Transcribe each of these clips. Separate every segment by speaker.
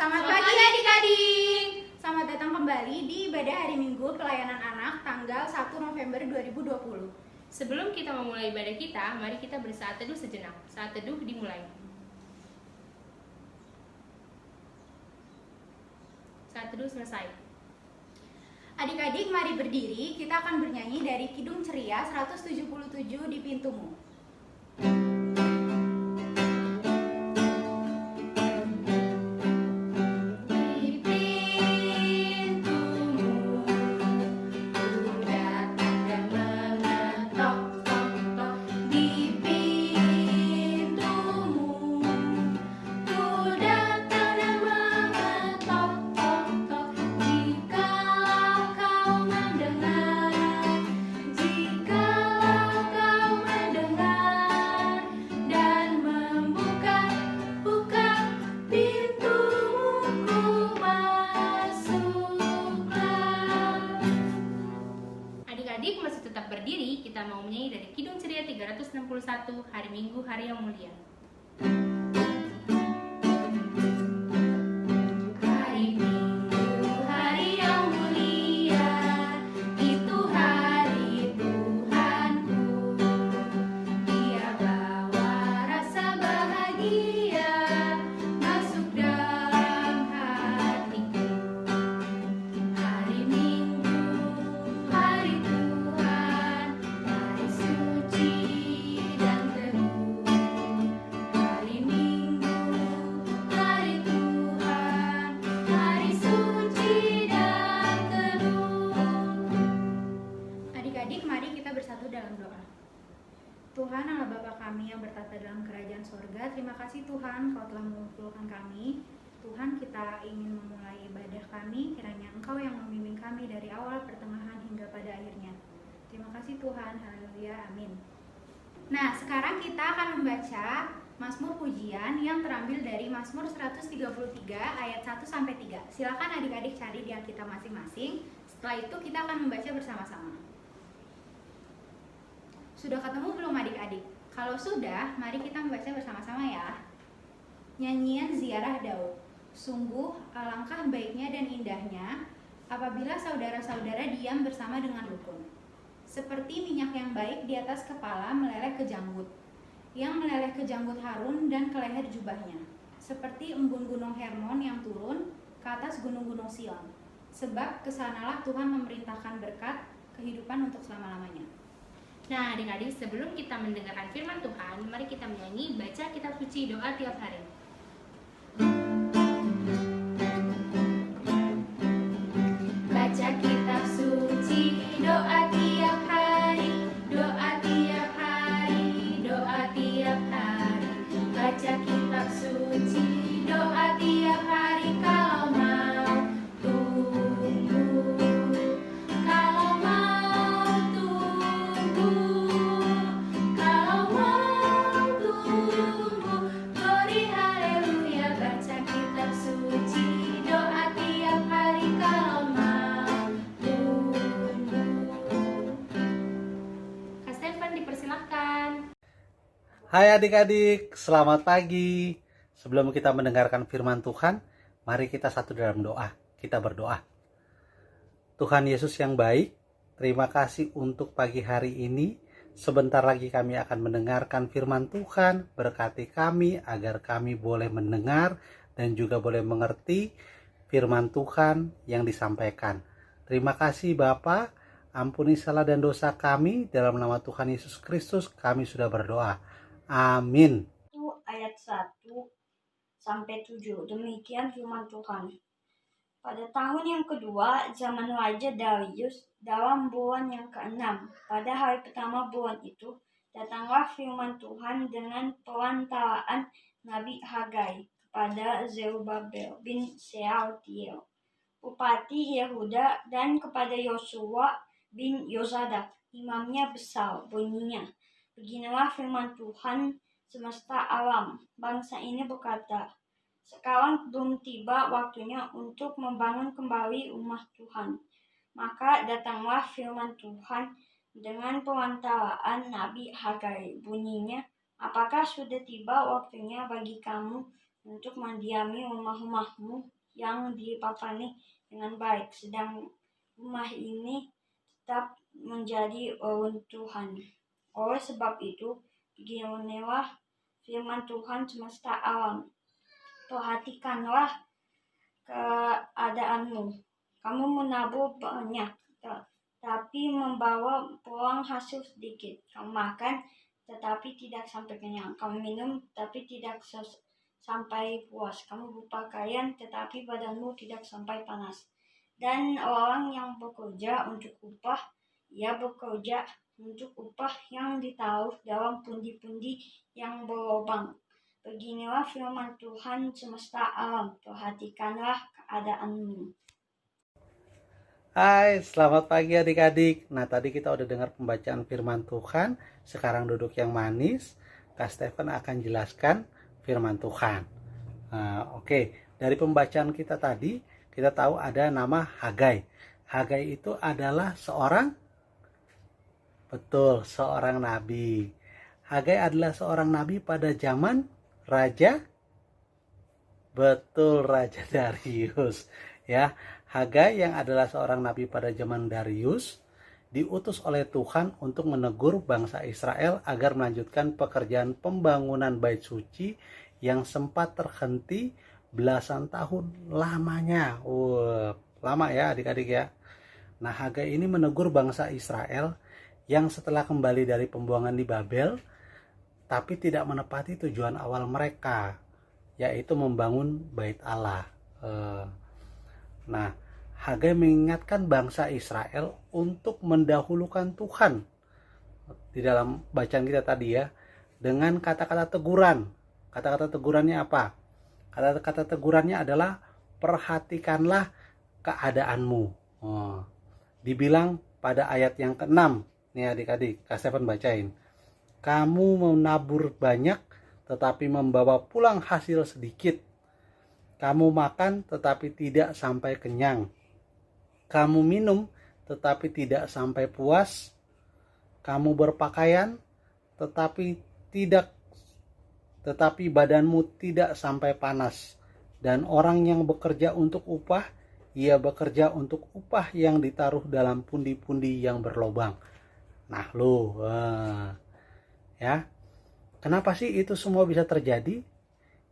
Speaker 1: Selamat pagi adik-adik. Selamat datang kembali di ibadah hari Minggu pelayanan anak tanggal 1 November 2020.
Speaker 2: Sebelum kita memulai ibadah kita, mari kita bersaat teduh sejenak. Saat teduh dimulai. Saat teduh selesai.
Speaker 1: Adik-adik mari berdiri, kita akan bernyanyi dari Kidung Ceria 177 di Pintumu.
Speaker 2: Adik-adik masih tetap berdiri, kita mau menyanyi dari Kidung Ceria 361, Hari Minggu, Hari yang Mulia.
Speaker 1: Hari Minggu, hari yang mulia, itu hari Tuhanku. Dia bawa rasa bahagia masuk dalam hatiku. Hari Minggu, hari Tuhan, hari suci dan teduh. Hari Minggu, hari Tuhan, hari suci dan teduh. Adik-adik, mari kita bersatu dalam doa. Tuhan Allah Bapa kami yang bertata dalam kerajaan sorga, terima kasih Tuhan Kau telah mengumpulkan kami. Tuhan, kita ingin memulai ibadah kami, kiranya Engkau yang membimbing kami dari awal, pertengahan, hingga pada akhirnya. Terima kasih Tuhan, haleluya, amin. Nah, sekarang kita akan membaca Mazmur Pujian yang terambil dari Mazmur 133 ayat 1-3. Silakan adik-adik cari di Alkitab masing-masing. Setelah itu kita akan membaca bersama-sama. Sudah ketemu belum adik-adik? Kalau sudah, mari kita membaca bersama-sama ya. Nyanyian Ziarah Daud. Sungguh alangkah baiknya dan indahnya apabila saudara-saudara diam bersama dengan rukun. Seperti minyak yang baik di atas kepala meleleh ke janggut, yang meleleh ke janggut Harun dan ke leher jubahnya. Seperti embun gunung Hermon yang turun ke atas gunung-gunung Sion. Sebab kesanalah Tuhan memerintahkan berkat kehidupan untuk selama-lamanya.
Speaker 2: Nah, adik-adik, sebelum kita mendengarkan firman Tuhan, mari kita menyanyi baca kitab suci doa tiap hari.
Speaker 1: Baca kitab suci, doa tiap hari, doa tiap hari, doa tiap hari. Baca kitab suci, doa tiap hari, kalau mau tunggu, kalau mau tunggu, kalau mau tunggu. Glory haleluya, baca kitab suci, doa tiap hari, kalau mau tunggu.
Speaker 2: Kak Stefan dipersilahkan.
Speaker 3: Hai adik-adik, selamat pagi. Sebelum kita mendengarkan firman Tuhan, mari kita satu dalam doa. Kita berdoa. Tuhan Yesus yang baik, terima kasih untuk pagi hari ini. Sebentar lagi kami akan mendengarkan firman Tuhan. Berkati kami agar kami boleh mendengar dan juga boleh mengerti firman Tuhan yang disampaikan. Terima kasih Bapa, ampuni salah dan dosa kami. Dalam nama Tuhan Yesus Kristus kami sudah berdoa. Amin.
Speaker 4: Ayat 1-7. Demikian firman Tuhan. Pada tahun yang kedua zaman Raja Darius, dalam bulan yang ke-6, pada hari pertama bulan itu, datanglah firman Tuhan dengan perantaraan Nabi Hagai kepada Zerubabel bin Shealtiel, bupati Yehuda, dan kepada Yosua bin Yozadak, imamnya besar, bunyinya, beginilah firman Tuhan semesta alam. Bangsa ini berkata, sekarang belum tiba waktunya untuk membangun kembali rumah Tuhan. Maka datanglah firman Tuhan dengan perantaraan Nabi Hagai. Bunyinya, apakah sudah tiba waktunya bagi kamu untuk mendiami rumah-rumahmu yang dipapani dengan baik, sedang rumah ini tetap menjadi reruntuhan. Oleh sebab itu, beginilah firman Tuhan semesta alam. Perhatikanlah keadaanmu. Kamu menabur banyak, tapi membawa pulang hasil sedikit. Kamu makan, tetapi tidak sampai kenyang. Kamu minum, tapi tidak sampai puas. Kamu berpakaian, tetapi badanmu tidak sampai panas. Dan orang yang bekerja untuk upah, ia bekerja untuk upah yang ditaruh dalam pundi-pundi yang berlubang. Beginilah firman Tuhan semesta alam. Perhatikanlah keadaanmu.
Speaker 3: Hai, selamat pagi adik-adik. Nah, tadi kita udah dengar pembacaan firman Tuhan. Sekarang duduk yang manis. Kak Stephen akan jelaskan firman Tuhan. Oke. Dari pembacaan kita tadi, kita tahu ada nama Hagai. Hagai itu adalah seorang nabi. Hagai adalah seorang nabi pada zaman Raja Darius. Ya, Hagai yang adalah seorang nabi pada zaman Darius diutus oleh Tuhan untuk menegur bangsa Israel agar melanjutkan pekerjaan pembangunan bait suci yang sempat terhenti belasan tahun lamanya. Lama ya adik-adik ya. Nah, Hagai ini menegur bangsa Israel yang setelah kembali dari pembuangan di Babel tapi tidak menepati tujuan awal mereka, yaitu membangun bait Allah. Nah, Hagai mengingatkan bangsa Israel untuk mendahulukan Tuhan. Di dalam bacaan kita tadi ya, dengan kata-kata teguran. Kata-kata tegurannya apa? Kata-kata tegurannya adalah perhatikanlah keadaanmu. Dibilang pada ayat yang ke-6. Nih adik-adik, Kak Stephen bacain. Kamu menabur banyak tetapi membawa pulang hasil sedikit. Kamu makan tetapi tidak sampai kenyang. Kamu minum tetapi tidak sampai puas. Kamu berpakaian tetapi badanmu tidak sampai panas. Dan orang yang bekerja untuk upah, ia bekerja untuk upah yang ditaruh dalam pundi-pundi yang berlobang. Nah ya, kenapa sih itu semua bisa terjadi?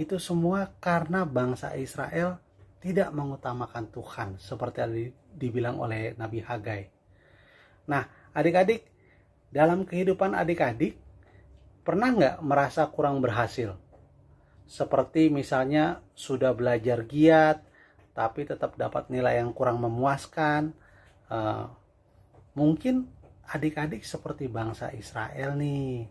Speaker 3: Itu semua karena bangsa Israel tidak mengutamakan Tuhan seperti yang dibilang oleh Nabi Hagai. Nah, adik-adik, dalam kehidupan adik-adik pernah nggak merasa kurang berhasil? Seperti misalnya sudah belajar giat tapi tetap dapat nilai yang kurang memuaskan. Mungkin adik-adik seperti bangsa Israel nih,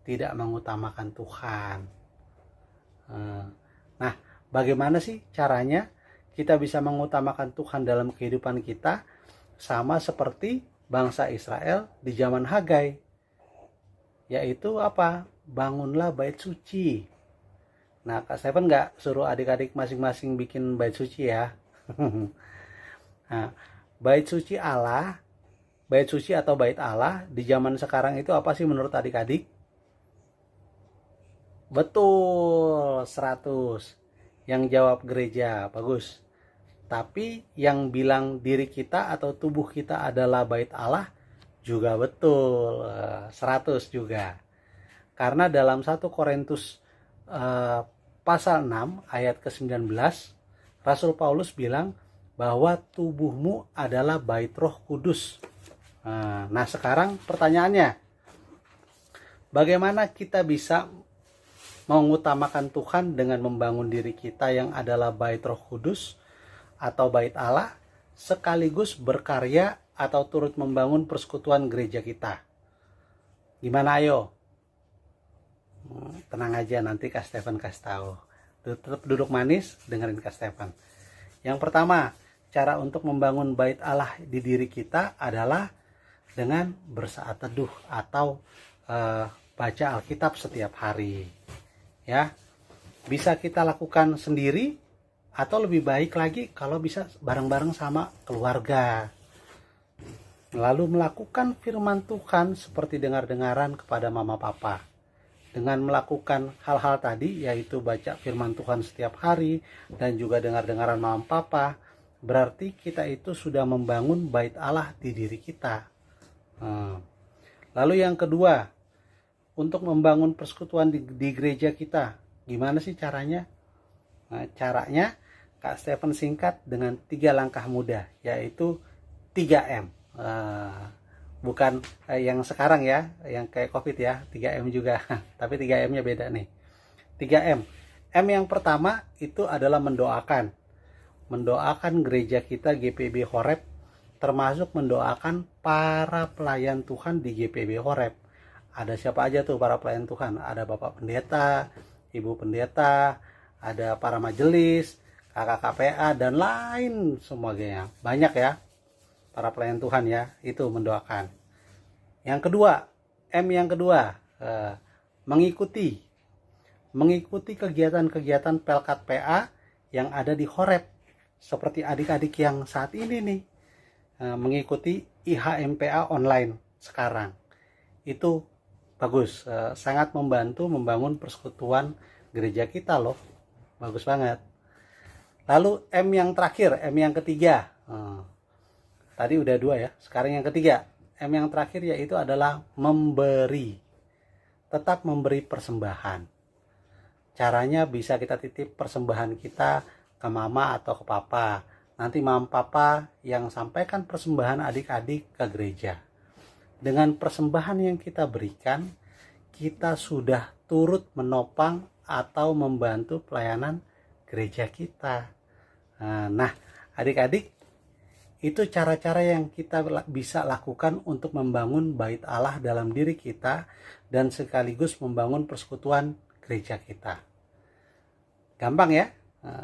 Speaker 3: tidak mengutamakan Tuhan. Nah, bagaimana sih caranya kita bisa mengutamakan Tuhan dalam kehidupan kita sama seperti bangsa Israel di zaman Hagai? Yaitu apa? Bangunlah bait suci. Nah, Kak Stephen nggak suruh adik-adik masing-masing bikin bait suci ya. Nah, bait suci atau bait Allah di zaman sekarang itu apa sih menurut adik-adik? Betul, 100. Yang jawab gereja, bagus. Tapi yang bilang diri kita atau tubuh kita adalah bait Allah juga betul, 100 juga. Karena dalam 1 Korintus pasal 6 ayat ke-19, Rasul Paulus bilang bahwa tubuhmu adalah bait Roh Kudus. Nah, sekarang pertanyaannya, bagaimana kita bisa mengutamakan Tuhan dengan membangun diri kita yang adalah bait Roh Kudus atau bait Allah, sekaligus berkarya atau turut membangun persekutuan gereja kita? Gimana ayo? Tenang aja, nanti Kak Stephen kasih tahu. Tetap duduk manis, dengerin Kak Stephen. Yang pertama, cara untuk membangun bait Allah di diri kita adalah dengan bersaat teduh atau baca Alkitab setiap hari. Ya, bisa kita lakukan sendiri atau lebih baik lagi kalau bisa bareng-bareng sama keluarga. Lalu melakukan firman Tuhan seperti dengar-dengaran kepada mama papa. dengan melakukan hal-hal tadi, yaitu baca firman Tuhan setiap hari dan juga dengar-dengaran mama papa, berarti kita itu sudah membangun bait Allah di diri kita. Lalu yang kedua, untuk membangun persekutuan di gereja kita, gimana sih caranya? Caranya Kak Stephen singkat dengan 3 langkah mudah, yaitu 3M. Bukan yang sekarang ya, yang kayak COVID ya, 3M juga. Tapi 3M-nya beda nih. 3M. M yang pertama itu adalah mendoakan. Mendoakan gereja kita GPB Horeb, termasuk mendoakan para pelayan Tuhan di GPB Horeb. Ada siapa aja tuh para pelayan Tuhan? Ada Bapak Pendeta, Ibu Pendeta, ada para majelis, kakak KPA, dan lain sebagainya. Banyak ya para pelayan Tuhan ya, itu mendoakan. Yang kedua, M yang kedua, mengikuti kegiatan-kegiatan Pelkat PA yang ada di Horeb, seperti adik-adik yang saat ini nih, mengikuti IHMPA online sekarang. Itu bagus, sangat membantu membangun persekutuan gereja kita loh, bagus banget. Lalu M yang terakhir, M yang ketiga, tadi udah 2 ya, sekarang yang ketiga. M yang terakhir yaitu adalah memberi. Tetap memberi persembahan. Caranya bisa kita titip persembahan kita ke mama atau ke papa. Nanti mama papa yang sampaikan persembahan adik-adik ke gereja. Dengan persembahan yang kita berikan, kita sudah turut menopang atau membantu pelayanan gereja kita. Nah, adik-adik, itu cara-cara yang kita bisa lakukan untuk membangun bait Allah dalam diri kita dan sekaligus membangun persekutuan gereja kita. Gampang ya?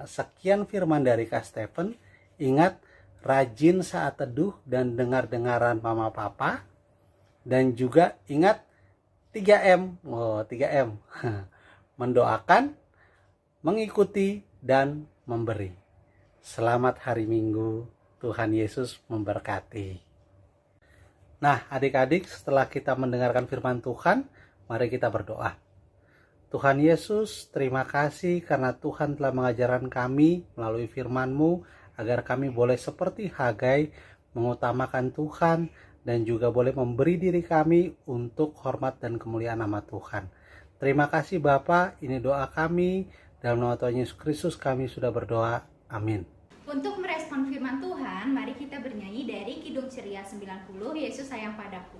Speaker 3: Sekian firman dari Kak Stephen. Ingat, rajin saat teduh dan dengar-dengaran mama papa. Dan juga ingat 3M. 3M. Mendoakan, mengikuti, dan memberi. Selamat hari Minggu. Tuhan Yesus memberkati. Nah, adik-adik, setelah kita mendengarkan firman Tuhan, mari kita berdoa. Tuhan Yesus, terima kasih karena Tuhan telah mengajarkan kami melalui firman-Mu agar kami boleh seperti Hagai mengutamakan Tuhan dan juga boleh memberi diri kami untuk hormat dan kemuliaan nama Tuhan. Terima kasih Bapa, ini doa kami. Dalam nama Tuhan Yesus Kristus kami sudah berdoa. Amin.
Speaker 1: Untuk merespon firman Tuhan, mari kita bernyanyi dari Kidung Ceria 90, Yesus Sayang Padaku.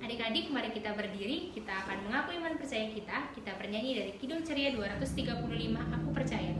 Speaker 2: Adik-adik, mari kita berdiri, kita akan mengaku iman percaya kita. Kita bernyanyi dari Kidung Ceria 235, Aku Percaya.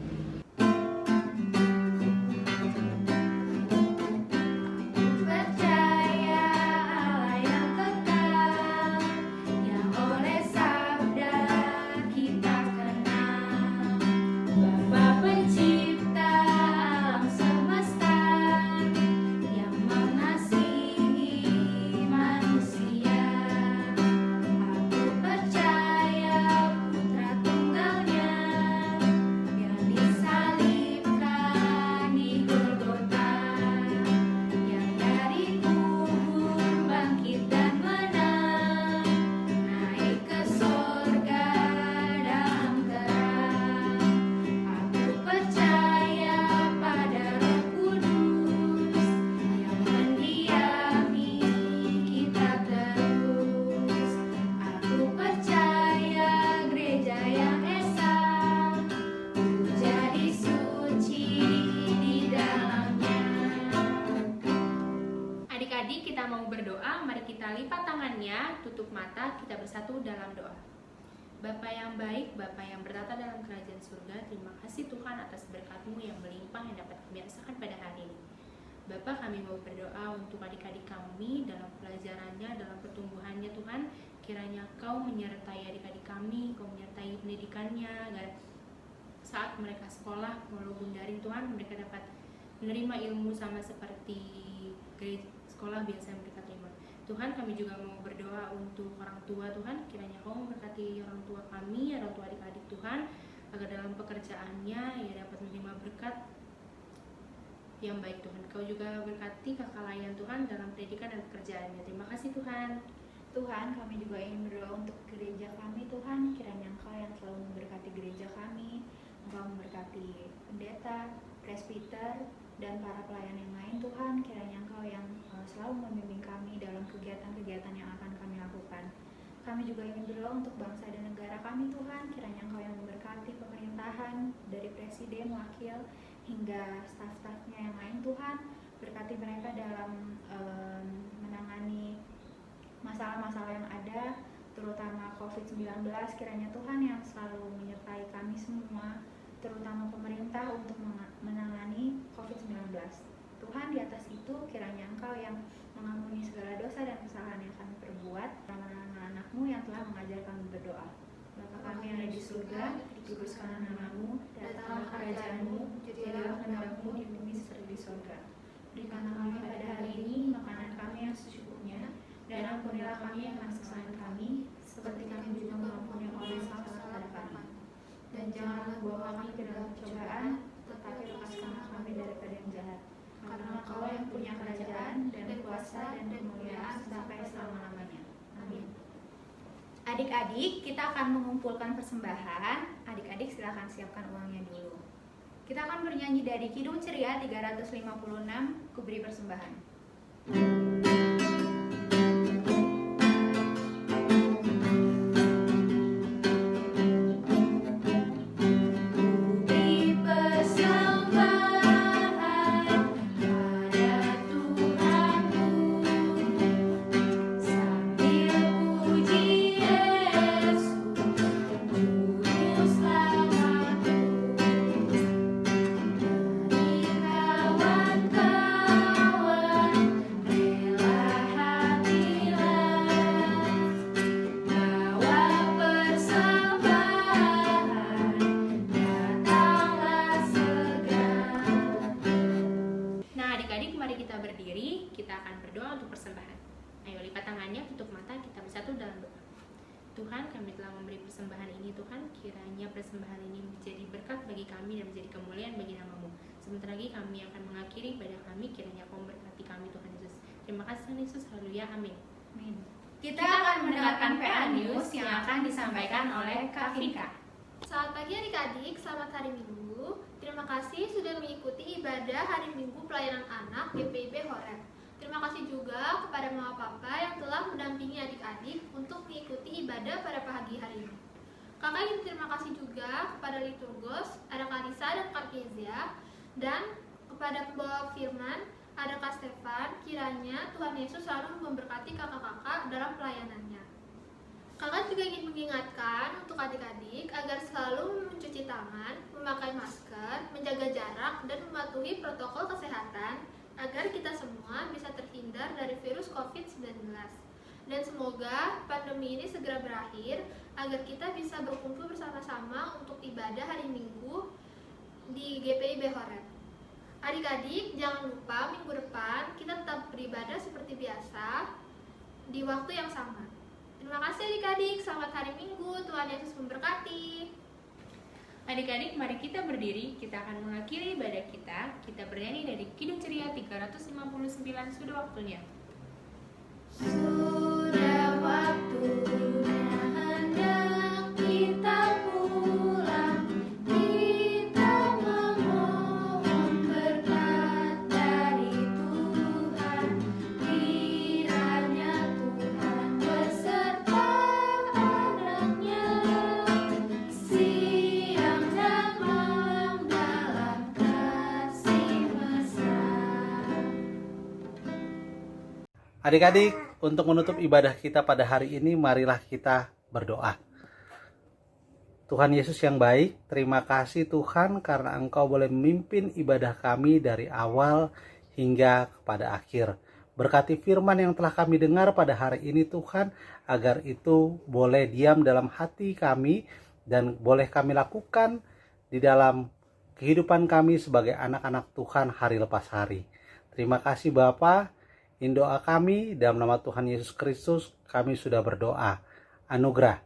Speaker 2: Adik-adik, kita mau berdoa, mari kita lipat tangannya, tutup mata, kita bersatu dalam doa. Bapa yang baik, Bapa yang bertata dalam kerajaan surga, terima kasih Tuhan atas berkat-Mu yang melimpah yang dapat kami rasakan pada hari ini. Bapa, kami mau berdoa untuk adik-adik kami dalam pelajarannya, dalam pertumbuhannya Tuhan. Kiranya Kau menyertai adik-adik kami, Kau menyertai pendidikannya, agar saat mereka sekolah walaupun daring Tuhan, mereka dapat menerima ilmu sama seperti sekolah biasa yang mereka terima. Tuhan, kami juga mau berdoa untuk orang tua Tuhan. Kiranya Kau memberkati orang tua kami, orang tua adik-adik Tuhan, agar dalam pekerjaannya ia dapat menerima berkat yang baik Tuhan. Kau juga berkati kakak layan Tuhan dalam pendidikan dan pekerjaannya. Terima kasih Tuhan.
Speaker 1: Tuhan, kami juga ingin berdoa untuk gereja kami Tuhan. Kiranya Engkau yang selalu memberkati gereja kami, Engkau memberkati pendeta, presbiter, dan para pelayan yang lain Tuhan. Kiranya Engkau yang selalu membimbing kami dalam kegiatan-kegiatan yang akan kami lakukan. Kami juga ingin berdoa untuk bangsa dan negara kami Tuhan. Kiranya Engkau yang memberkati pemerintahan dari presiden, wakil, hingga staf-stafnya yang lain Tuhan. Berkati mereka dalam menangani masalah-masalah yang ada, terutama COVID-19. Kiranya Tuhan yang selalu menyertai kami semua, terutama pemerintah, untuk menangani COVID-19. Tuhan, di atas itu kiranya Engkau yang mengampuni segala dosa dan kesalahan yang kami perbuat, anak-anak-Anakmu yang telah mengajar kami berdoa. Bapa kami yang ada di surga, dikuduskanlah nama-Mu, datanglah kerajaan-Mu, jadilah kehendak-Mu di bumi seperti di surga. Berikanlah kami pada hari ini makanan kami yang secukupnya, dan ampunilah kami akan kesalahan kami, seperti kami juga mengampuni orang yang salah kepada kami. Dan janganlah bawa kami ke dalam pencobaan, tetapi lepaskanlah kami daripada yang jahat. Karena Engkau yang punya kerajaan dan kuasa dan kemuliaan sampai selama-lamanya. Amin. Adik-adik, kita akan mengumpulkan persembahan. Adik-adik silakan siapkan uangnya dulu. Kita akan bernyanyi dari Kidung Ceria 356, Ku Beri Persembahan.
Speaker 2: Tuhan, kami telah memberi persembahan ini Tuhan, kiranya persembahan ini menjadi berkat bagi kami dan menjadi kemuliaan bagi nama-Mu. Sebentar lagi kami akan mengakhiri ibadah kami, kiranya Kau memberkati kami Tuhan Yesus. Terima kasih Tuhan Yesus, haleluya, amin.
Speaker 1: Amin. Kita akan mendengarkan PA News yang akan disampaikan oleh Kak Vinka.
Speaker 5: Selamat pagi adik-adik, selamat hari Minggu. Terima kasih sudah mengikuti ibadah hari Minggu pelayanan anak GPIB Horeb. Terima kasih juga kepada Mama Papa yang telah mendampingi adik-adik untuk mengikuti ibadah pada pagi hari ini. Kakak ingin terima kasih juga kepada Liturgos, ada Kak Lisa dan Kak Kezia, dan kepada pembawa firman, ada Kak Stefan. Kiranya Tuhan Yesus selalu memberkati kakak-kakak dalam pelayanannya. Kakak juga ingin mengingatkan untuk adik-adik agar selalu mencuci tangan, memakai masker, menjaga jarak, dan mematuhi protokol kesehatan agar kita semua bisa terhindar dari virus COVID-19. Dan semoga pandemi ini segera berakhir agar kita bisa berkumpul bersama-sama untuk ibadah hari Minggu di GPIB Horeb. Adik-adik, jangan lupa minggu depan kita tetap beribadah seperti biasa di waktu yang sama. Terima kasih adik-adik, selamat hari Minggu, Tuhan Yesus memberkati.
Speaker 2: Adik-adik, mari kita berdiri, kita akan mengakhiri ibadah kita. Kita bernyanyi dari Kidung Ceria 359, sudah waktunya.
Speaker 5: Sudah waktunya hendak kita pulang, kita memohon berkat dari Tuhan. Kiranya Tuhan beserta anaknya, siang dan malam dalam kasih mesra.
Speaker 3: Adik-adik, untuk menutup ibadah kita pada hari ini, marilah kita berdoa. Tuhan Yesus yang baik, terima kasih Tuhan karena Engkau boleh memimpin ibadah kami dari awal hingga kepada akhir. Berkati firman yang telah kami dengar pada hari ini Tuhan, agar itu boleh diam dalam hati kami dan boleh kami lakukan di dalam kehidupan kami sebagai anak-anak Tuhan hari lepas hari. Terima kasih Bapa. In doa kami dalam nama Tuhan Yesus Kristus kami sudah berdoa. Anugerah.